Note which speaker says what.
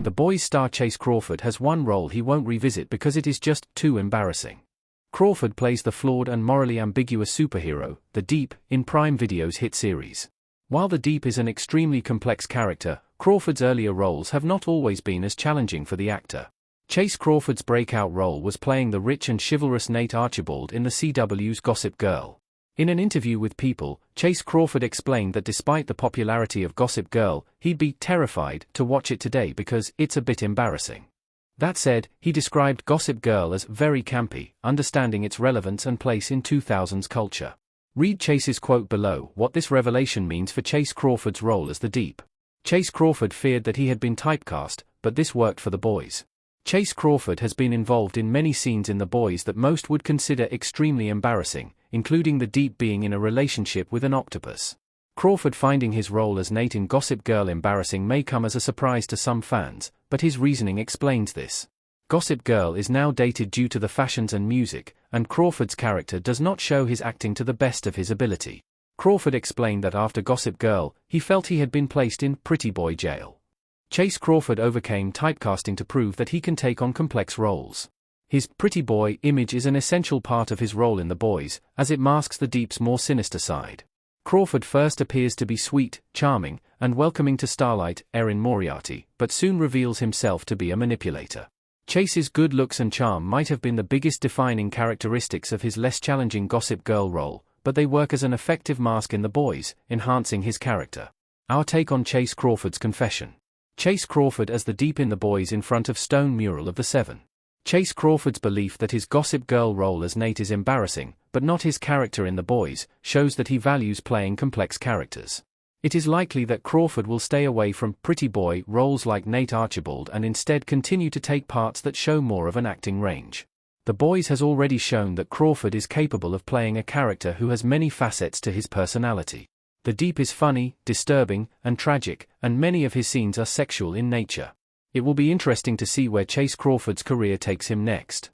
Speaker 1: The Boys star Chase Crawford has one role he won't revisit because it is just too embarrassing. Crawford plays the flawed and morally ambiguous superhero, the Deep, in Prime Video's hit series. While the Deep is an extremely complex character, Crawford's earlier roles have not always been as challenging for the actor. Chase Crawford's breakout role was playing the rich and chivalrous Nate Archibald in the CW's Gossip Girl. In an interview with People, Chase Crawford explained that despite the popularity of Gossip Girl, he'd be terrified to watch it today because it's a bit embarrassing. That said, he described Gossip Girl as very campy, understanding its relevance and place in 2000s culture. Read Chase's quote below what this revelation means for Chase Crawford's role as the Deep. Chase Crawford feared that he had been typecast, but this worked for The Boys. Chase Crawford has been involved in many scenes in The Boys that most would consider extremely embarrassing, including the Deep being in a relationship with an octopus. Crawford finding his role as Nate in Gossip Girl embarrassing may come as a surprise to some fans, but his reasoning explains this. Gossip Girl is now dated due to the fashions and music, and Crawford's character does not show his acting to the best of his ability. Crawford explained that after Gossip Girl, he felt he had been placed in pretty boy jail. Chase Crawford overcame typecasting to prove that he can take on complex roles. His pretty boy image is an essential part of his role in The Boys, as it masks the Deep's more sinister side. Crawford first appears to be sweet, charming, and welcoming to Starlight, Erin Moriarty, but soon reveals himself to be a manipulator. Chase's good looks and charm might have been the biggest defining characteristics of his less challenging Gossip Girl role, but they work as an effective mask in The Boys, enhancing his character. Our take on Chase Crawford's confession. Chase Crawford as the Deep in The Boys in front of stone mural of the Seven. Chase Crawford's belief that his Gossip Girl role as Nate is embarrassing, but not his character in The Boys, shows that he values playing complex characters. It is likely that Crawford will stay away from pretty boy roles like Nate Archibald and instead continue to take parts that show more of an acting range. The Boys has already shown that Crawford is capable of playing a character who has many facets to his personality. The Deep is funny, disturbing, and tragic, and many of his scenes are sexual in nature. It will be interesting to see where Chase Crawford's career takes him next.